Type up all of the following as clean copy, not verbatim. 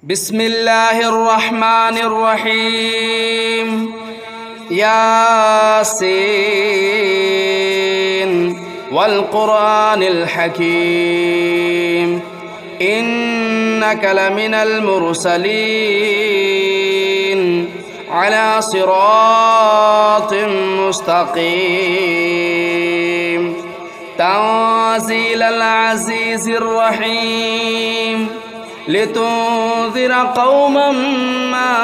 بسم الله الرحمن الرحيم. ياسين والقرآن الحكيم إنك لمن المرسلين على صراط مستقيم تنزيل العزيز الرحيم لتنذر قوما ما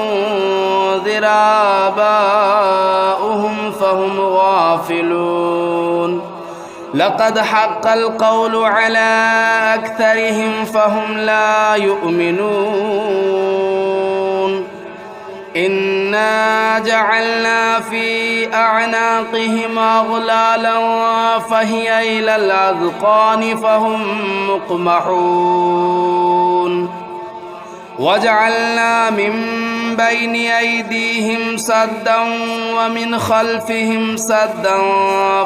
أنذر آباؤهم فهم غافلون لقد حق القول على أكثرهم فهم لا يؤمنون إنا جعلنا في أعناقهم أغلالا فهي إلى الأذقان فهم مقمحون وجعلنا من بين أيديهم سدا ومن خلفهم سدا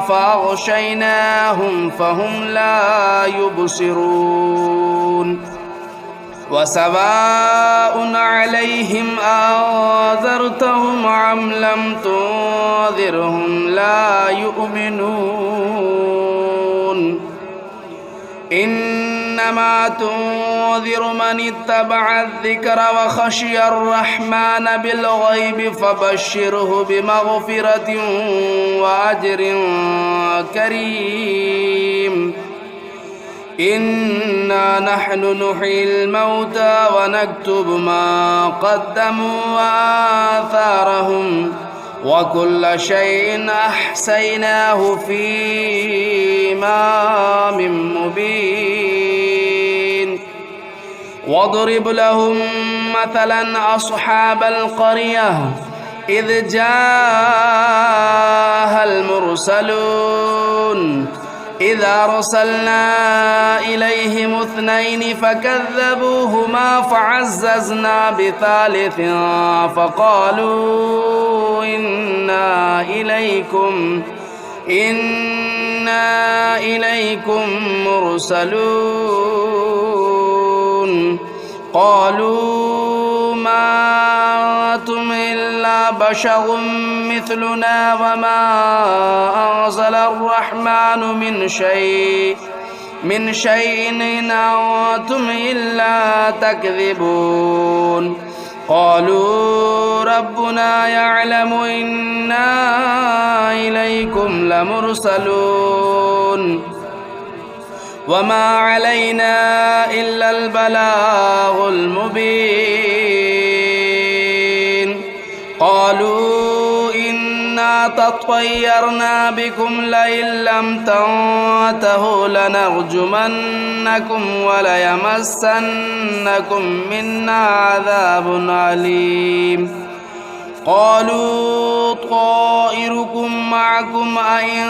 فأغشيناهم فهم لا يبصرون وسواء عليهم أنذرتهم أم لم تنذرهم لا يؤمنون إنما تنذر من اتبع الذكر وخشي الرحمن بالغيب فبشره بمغفرة وأجر كريم إنا نحن نحيي الموتى ونكتب ما قدموا وآثارهم وكل شيء أحصيناه في إمام مبين واضرب لهم مثلا أصحاب القرية إذ جاءها المرسلون إذا أرسلنا إليهم اثنين فكذبوهما فعززنا بثالث فقالوا إنا إليكم مرسلون قالوا ما أنتم إلا بشر مثلنا وما أنزل الرحمن من شيء إن أنتم إلا تكذبون قالوا ربنا يعلم إنا إليكم لمرسلون وما علينا إلا البلاغ المبين قالوا إنا تطيرنا بكم لئن لم تنتهوا لنرجمنكم وليمسنكم منا عذاب أليم قالوا طائركم معكم أئن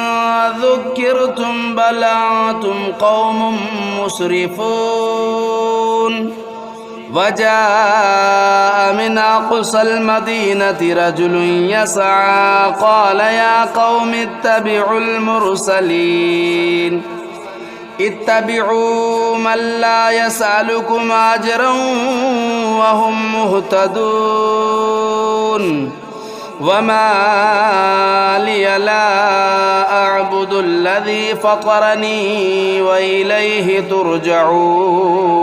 ذكرتم بل أنتم قوم مسرفون وجاء من أقصى المدينة رجل يسعى قال يا قوم اتبعوا المرسلين اتبعوا من لا يسألكم أجرا وهم مهتدون وما لي لا أعبد الذي فطرني وإليه ترجعون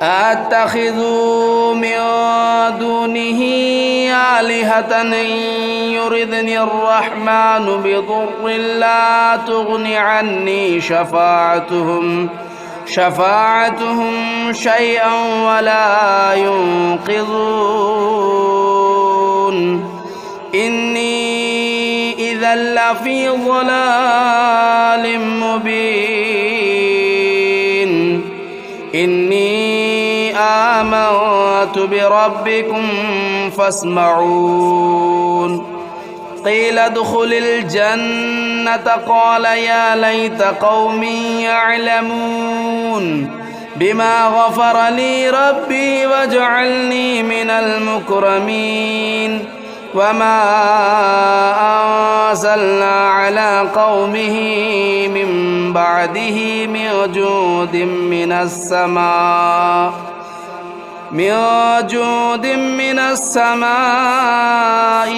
أتخذ من دونه آلهة إن يردني الرحمن بضر لا تغن عني شفاعتهم شيئا ولا ينقذون إني إذا لفي ضلال مبين إني آمنت بربكم فاسمعون قيل ادخل الجنة قال يا ليت قومي يعلمون بما غفر لي ربي وجعلني من المكرمين وما أنزلنا على قومه من بعده من جود من السماء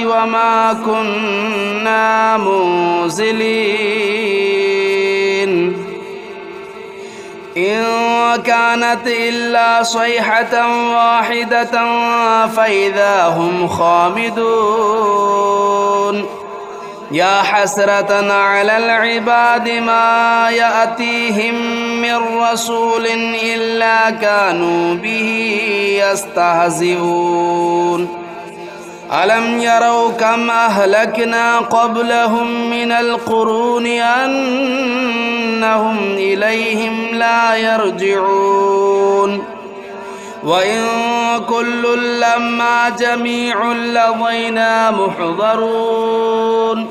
وما كنا منزلين إن كانت إلا صيحة واحدة فإذا هم خامدون يا حسرة على العباد ما يأتيهم من رسول إلا كانوا به يستهزئون ألم يروا كم أهلكنا قبلهم من القرون أنهم إليهم لا يرجعون وإن كل لما جميع لدينا محضرون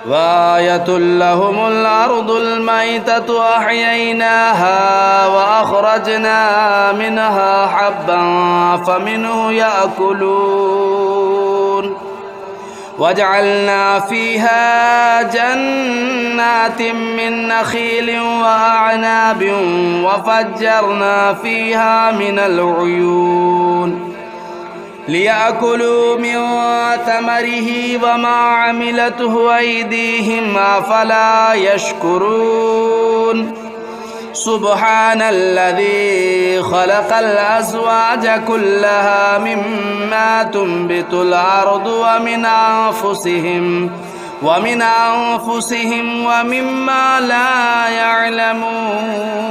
وآية لهم الأرض الميتة أحييناها وأخرجنا منها حبا فمنه يأكلون وجعلنا فيها جنات من نخيل وأعناب وفجرنا فيها من العيون ليأكلوا من ثمره وما عملته أيديهم أفلا يشكرون سبحان الذي خلق الأزواج كلها مما تنبت الأرض ومن أنفسهم ومما لا يعلمون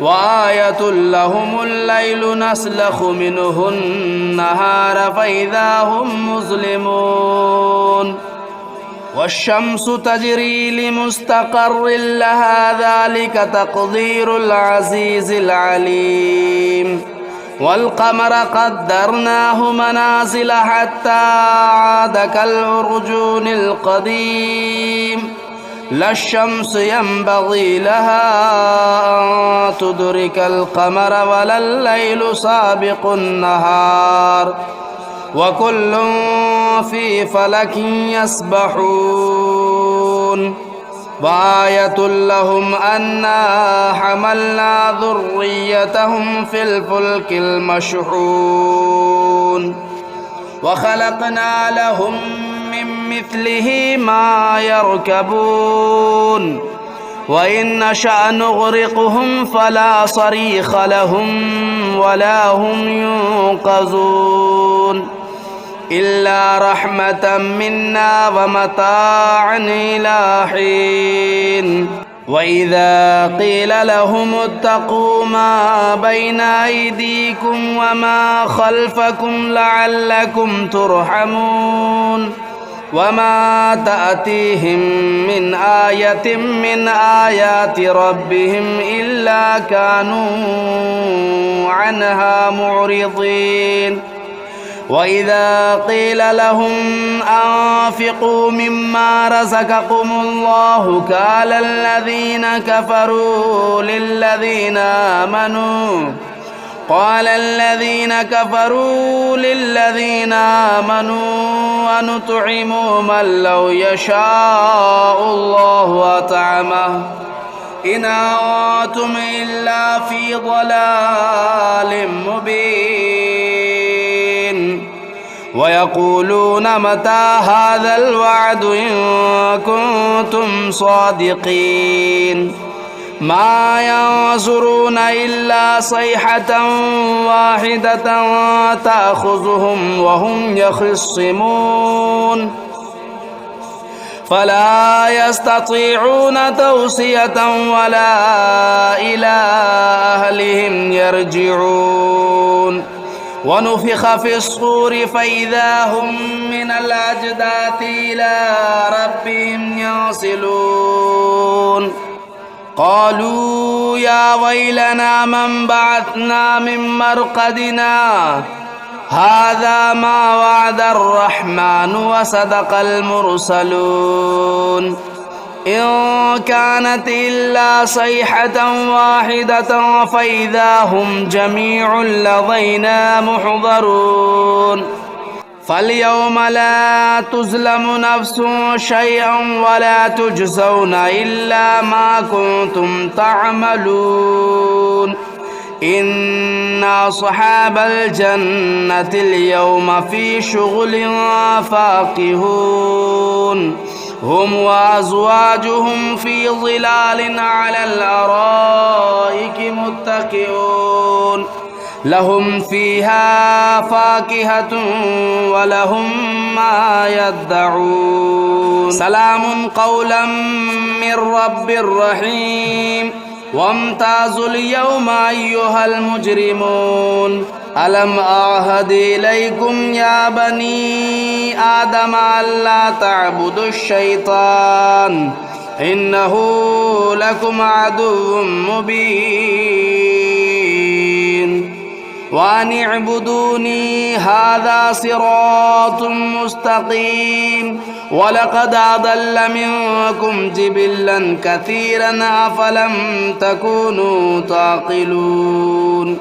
وآية لهم الليل نسلخ منه النهار فإذا هم مظلمون والشمس تجري لمستقر لها ذلك تقدير العزيز العليم والقمر قدرناه منازل حتى عاد كالعرجون القديم لا الشمس ينبغي لها أن تدرك القمر ولا الليل سابق النهار وكل في فلك يسبحون وآية لهم أنا حملنا ذريتهم في الفلك المشحون وخلقنا لهم من مثله ما يركبون وإن نشأ نغرقهم فلا صريخ لهم ولا هم ينقذون إلا رحمة منا ومتاعا إلى حين وإذا قيل لهم اتقوا ما بين أيديكم وما خلفكم لعلكم ترحمون وما تأتيهم من آية من آيات ربهم إلا كانوا عنها معرضين وإذا قيل لهم أنفقوا مما رزقكم الله قال الذين كفروا للذين آمنوا ونطعم من لو يشاء الله أطعمه إن أنتم إلا في ضلال مبين ويقولون متى هذا الوعد إن كنتم صادقين ما ينظرون إلا صيحة واحدة تأخذهم وهم يخصمون فلا يستطيعون توصية ولا إلى أهلهم يرجعون ونفخ في الصور فإذا هم من الأجداث إلى ربهم ينسلون قالوا يا ويلنا من بعثنا من مرقدنا هذا ما وعد الرحمن وصدق المرسلون إن كانت إلا صيحة واحدة فإذا هم جميع لدينا محضرون فاليوم لا تظلم نفس شيئا ولا تجزون إلا ما كنتم تعملون إن أصحاب الجنة اليوم في شغل فاكهون هم وأزواجهم في ظلال على الأرائك متكئون لهم فيها فاكهة ولهم ما يدعون سلام قولا من رب رحيم وامتازوا اليوم أيها المجرمون ألم أعهد إليكم يا بني آدم ألا تعبدوا الشيطان إنه لكم عدو مبين وأن اعبدوني هذا صراط مستقيم ولقد أضل منكم جبلا كثيرا أفلم تكونوا تعقلون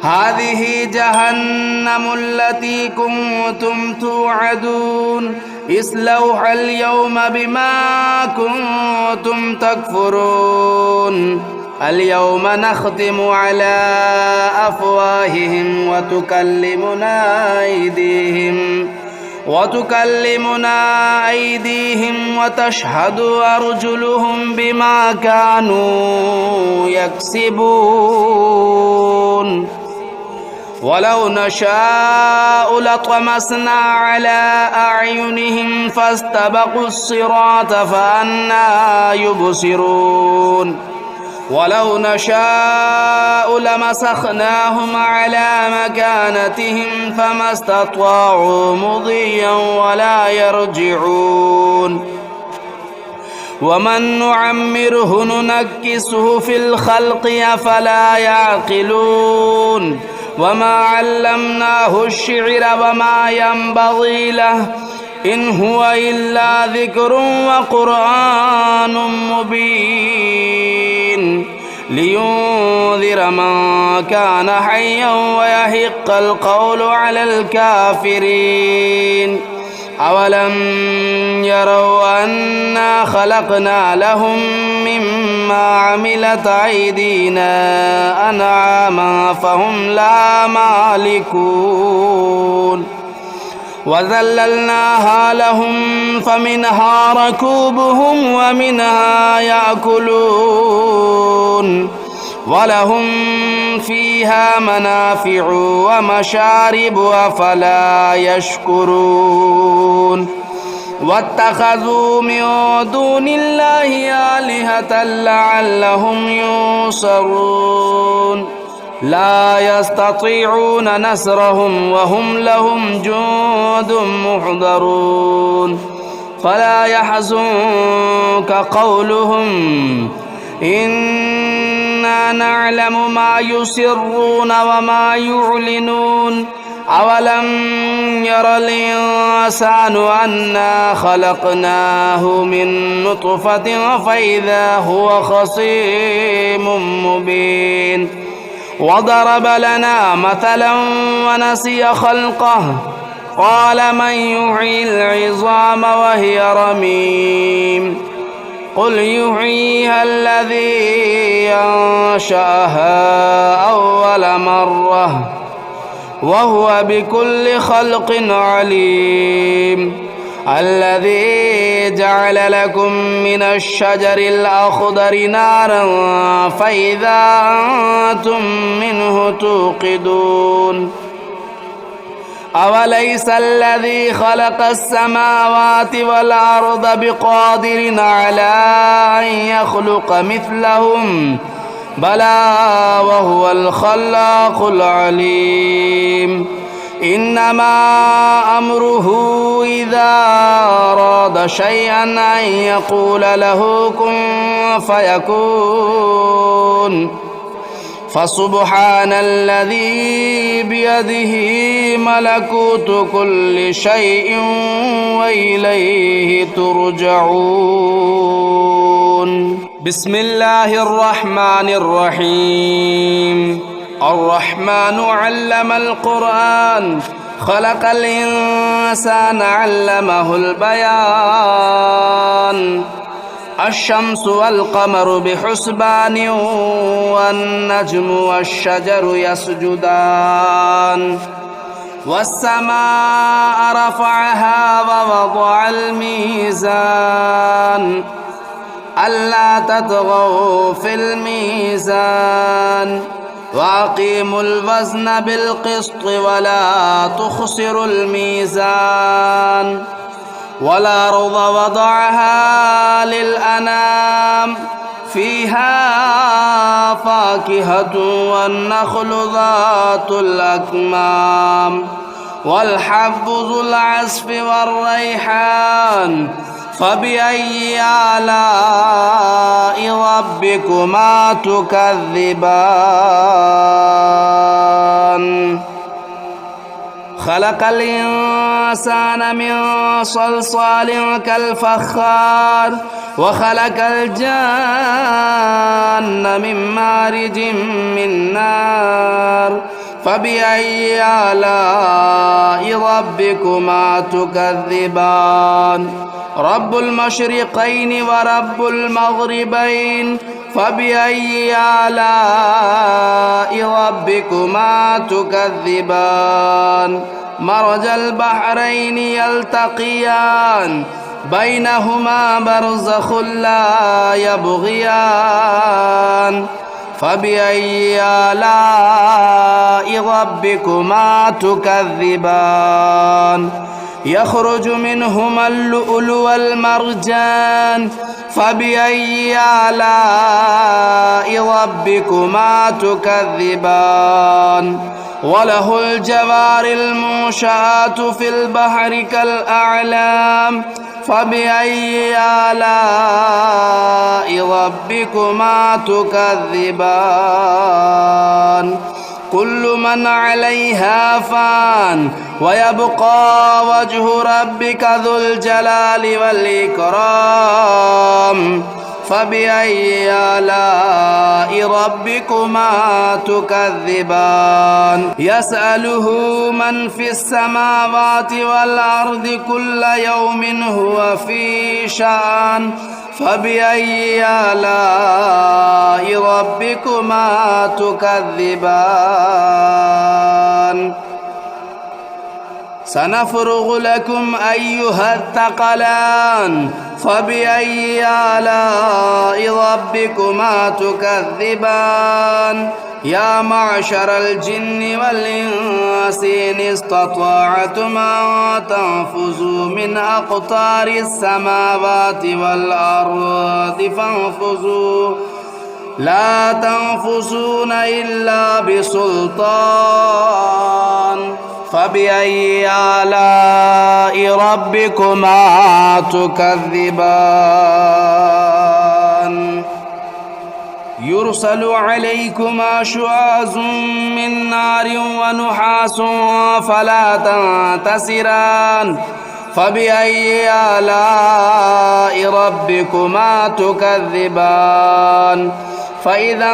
هذه جهنم التي كنتم توعدون اصلوها اليوم بما كنتم تكفرون اليوم نختم على أفواههم وتكلمنا أيديهم وتشهد أرجلهم بما كانوا يكسبون ولو نشاء لطمسنا على أعينهم فاستبقوا الصراط فأنى يبصرون ولو نشاء لمسخناهم على مكانتهم فما استطاعوا مضيا ولا يرجعون ومن نعمره ننكسه في الخلق أفلا يعقلون وما علمناه الشعر وما ينبغي له إن هو إلا ذكر وقرآن مبين لينذر من كان حيا ويحق القول على الكافرين أولم يروا أنا خلقنا لهم مما عملت أيدينا أنعاما فهم لا مالكون وذللناها لهم فمنها ركوبهم ومنها يأكلون ولهم فيها منافع ومشارب أفلا يشكرون واتخذوا من دون الله آلهة لعلهم ينصرون لا يستطيعون نصرهم وهم لهم جند محضرون فلا يحزنك قولهم إنا نعلم ما يسرون وما يعلنون أولم ير الإنسان أنا خلقناه من نطفة فإذا هو خصيم مبين وضرب لنا مثلا ونسي خلقه قال من يحيي العظام وهي رميم قل يحييها الذي أنشأها أول مرة وهو بكل خلق عليم الذي جعل لكم من الشجر الأخضر نارا فإذا أنتم منه توقدون أوليس الذي خلق السماوات والأرض بقادر على أن يخلق مثلهم بلى وهو الخلاق العليم إنما أمره إذا أراد شيئا أن يقول له كن فيكون فسبحان الذي بيده ملكوت كل شيء وإليه ترجعون بسم الله الرحمن الرحيم الرحمن علم القرآن خلق الإنسان علمه البيان الشمس والقمر بحسبان والنجم والشجر يسجدان والسماء رفعها ووضع الميزان ألا تطغوا في الميزان وأقيموا الوزن بالقسط ولا تخسروا الميزان والأرض وضعها للأنام فيها فاكهة والنخل ذات الأكمام والحب ذو العصف والريحان فبأي آلاء ربكما تكذبان خلق الإنسان من صلصال كالفخار وخلق الجان من مارج من نار فبأي آلاء ربكما تكذبان رب المشرقين ورب المغربين فبأي آلاء ربكما تكذبان مرج البحرين يلتقيان بينهما برزخ لا يبغيان فبأي آلاء ربكما تكذبان يخرج منهما اللؤلؤ والمرجان فبأي آلاء ربكما تكذبان وله الجوار المنشآت في البحر كالأعلام فبأي آلاء ربكما تكذبان كل من عليها فان ويبقى وجه ربك ذو الجلال والإكرام فبأي آلاء ربكما تكذبان يسأله من في السماوات والأرض كل يوم هو في شأن فبأي آلاء ربكما تكذبان سنفرغ لكم أيها الثقلان فبأي آلاء ربكما تكذبان يا معشر الجن والإنس إن استطعتم أن تنفذوا من أقطار السماوات والأرض فانفذوا لا تنفذون إلا بسلطان فبأي آلاء ربكما تكذبان يرسل عليكما شواظ من نار ونحاس فلا تنتصران فبأي آلاء ربكما تكذبان فإذا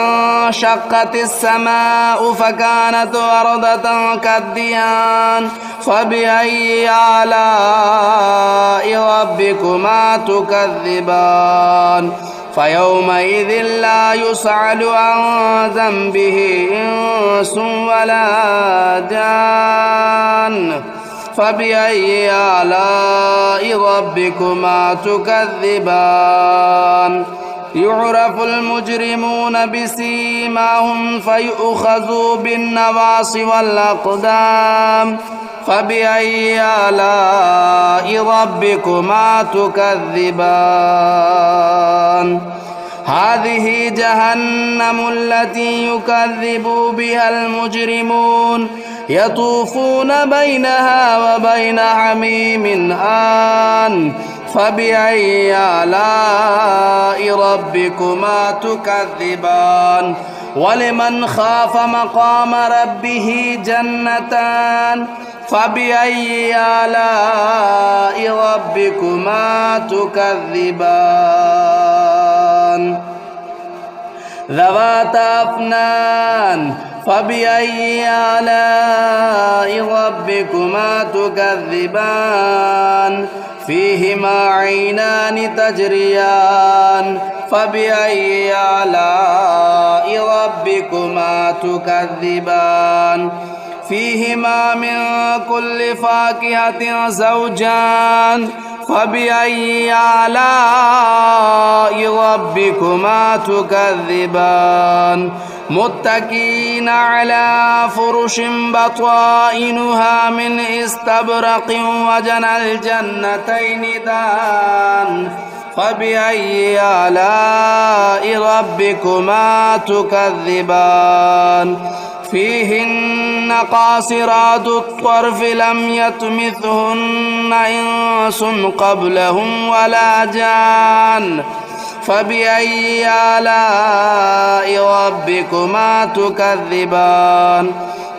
انشقت السماء فكانت وردة كالدهان فبأي آلاء ربكما تكذبان فيومئذ لا يسأل عن ذنبه إنس ولا جان فبأي آلاء ربكما تكذبان يعرف المجرمون بسيماهم فيؤخذوا بالنواصي والأقدام فبأي آلاء ربكما تكذبان هذه جهنم التي يكذب بها المجرمون يطوفون بينها وبين حميم آن فبأي آلاء ربكما تكذبان ولمن خاف مقام ربه جنتان فبأي آلاء ربكما تكذبان ذواتا أفنان فبأي آلاء ربكما تكذبان فيهما عينان تجريان فبأي آلاء ربكما تكذبان فيهما من كل فاكهة زوجان فبأي آلاء ربكما تكذبان متكئين على فرش بطائنها من استبرق وجنى الجنتين دان فبأي آلاء ربكما تكذبان فيهن قاصرات الطرف لم يطمثهن إنس قبلهم ولا جان فبأي آلاء ربكما تكذبان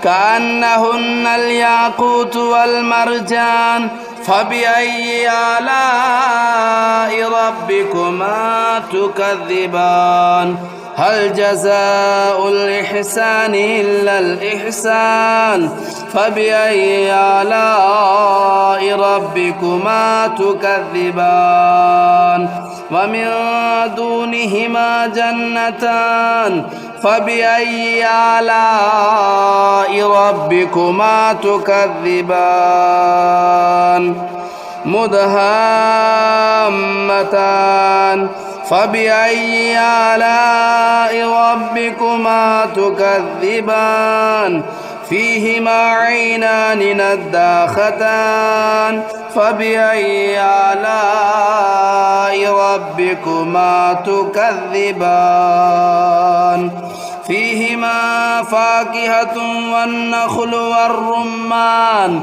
كأنهن الياقوت والمرجان فبأي آلاء ربكما تكذبان هل جزاء الإحسان إلا الإحسان فبأي آلاء ربكما تكذبان ومن دونهما جنتان فبأي آلاء ربكما تكذبان مدهامتان فبأي آلاء ربكما تكذبان فيهما عينان نضاختان فبأي آلاء ربكما تكذبان فيهما فاكهة والنخل والرمان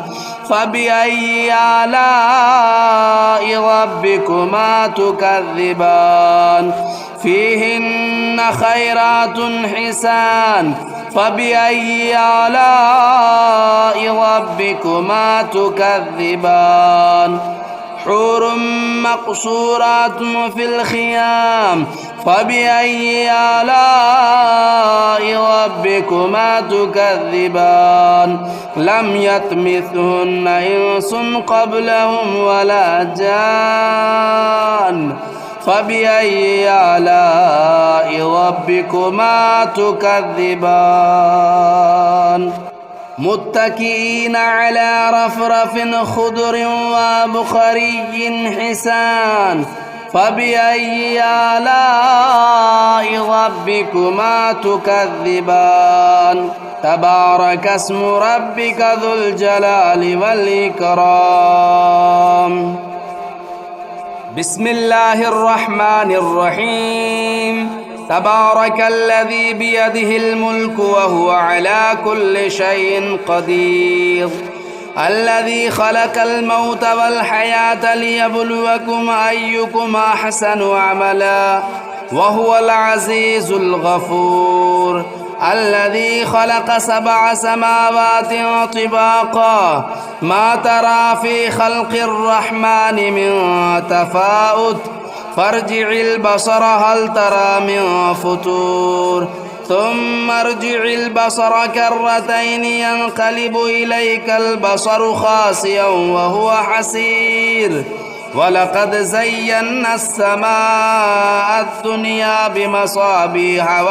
فبأي آلاء ربكما تكذبان فيهن خيرات حسان فبأي آلاء ربكما تكذبان حور مقصورات في الخيام فبأي آلاء ربكما تكذبان لم يطمثهن إنس قبلهم ولا جان فبأي آلاء ربكما تكذبان متكئين على رفرف خضر وبخري حسان فبأي آلاء ربكما تكذبان تبارك اسم ربك ذو الجلال والإكرام بسم الله الرحمن الرحيم تبارك الذي بيده الملك وهو على كل شيء قدير الذي خلق الموت والحياة ليبلوكم أيكم أحسن عملا وهو العزيز الغفور الذي خلق 7 سماوات طباقا ما ترى في خلق الرحمن من تفاؤت فارجع البصر هل ترى من فتور ثم ارجع البصر كرتين ينقلب إليك البصر خاسئا وهو حسير ولقد زينا السماء الدنيا بمصابيح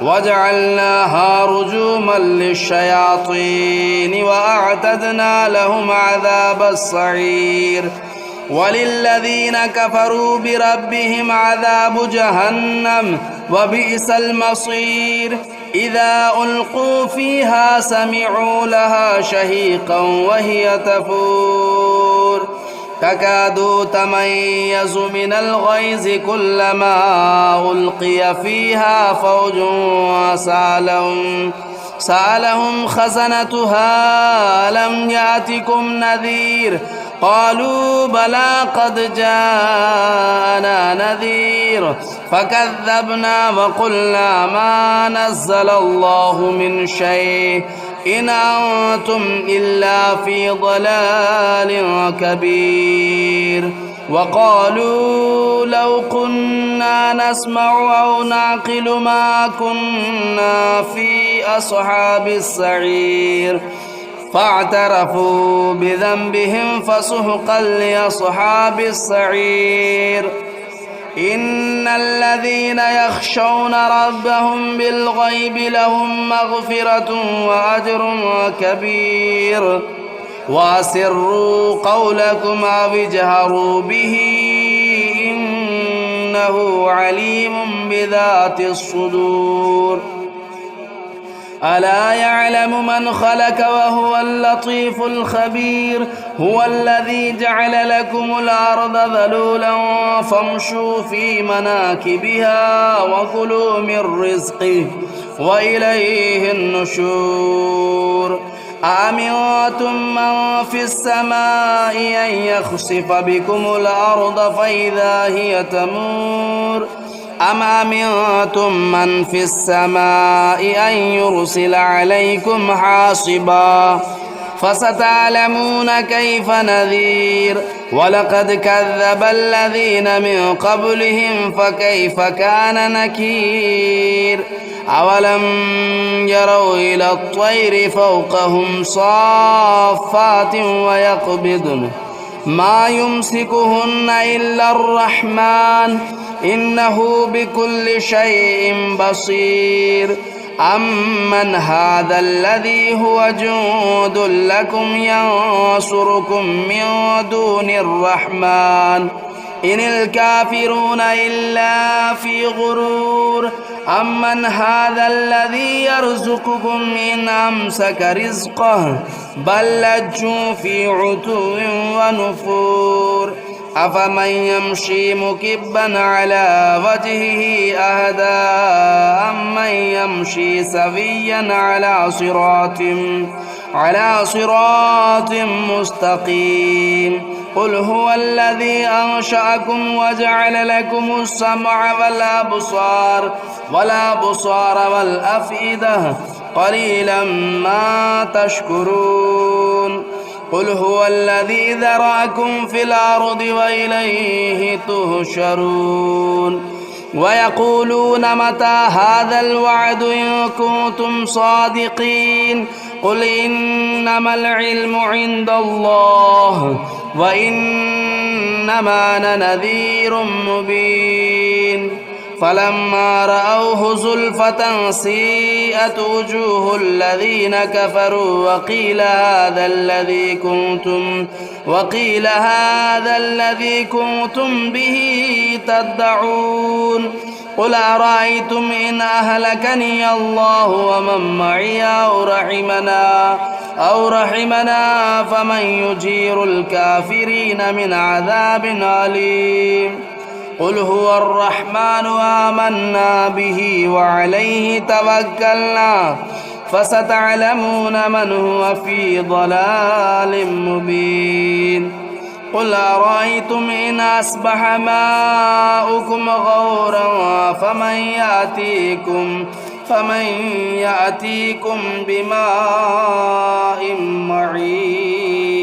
وجعلناها رجوما للشياطين وأعتدنا لهم عذاب السعير وللذين كفروا بربهم عذاب جهنم وبئس المصير إذا ألقوا فيها سمعوا لها شهيقا وهي تفور تكاد تميز من الغيظ كلما ألقي فيها فوج سألهم خزنتها ألم يأتكم نذير قالوا بلى قد جاءنا نذير فكذبنا وقلنا ما نزل الله من شيء إن أنتم إلا في ضلال كبير وقالوا لو كنا نسمع أو نعقل ما كنا في أصحاب السعير فاعترفوا بذنبهم فسحقا لأصحاب السعير إن الذين يخشون ربهم بالغيب لهم مغفرة وأجر كبير وأسروا قولكم أو اجهروا به إنه عليم بذات الصدور ألا يعلم من خلق وهو اللطيف الخبير هو الذي جعل لكم الأرض ذلولا فامشوا في مناكبها وكلوا من رزقه وإليه النشور أأمنتم من في السماء أن يخسف بكم الأرض فإذا هي تمور أم أمنتم من في السماء أن يرسل عليكم حاصبا فستعلمون كيف نذير ولقد كذب الذين من قبلهم فكيف كان نكير أولم يروا إلى الطير فوقهم صافات ويقبضن ما يمسكهن إلا الرحمن إنه بكل شيء بصير أمن هذا الذي هو جند لكم ينصركم من دون الرحمن إن الكافرون إلا في غرور أمن هذا الذي يرزقكم إن أمسك رزقه بل لجوا في عتو ونفور أفمن يمشي مكبا على وجهه أهدى أمن يمشي سويا على صراط مستقيم قل هو الذي أنشأكم وجعل لكم السمع والأبصار والأفئدة قليلا ما تشكرون قل هو الذي ذرأكم في الأرض وإليه تهشرون ويقولون متى هذا الوعد إن كنتم صادقين قل إنما العلم عند الله وإنما أنا نذير مبين فلما رأوه زلفة سيئت وجوه الذين كفروا وقيل هذا الذي كنتم به تدعون قل أرأيتم إن أهلكني الله ومن معي أو رحمنا فمن يجير الكافرين من عذاب أليم قل هو الرحمن آمنا به وعليه توكلنا فستعلمون من هو في ضلال مبين قل أرأيتم إن أصبح ماؤكم غورا فمن يأتيكم بماء معين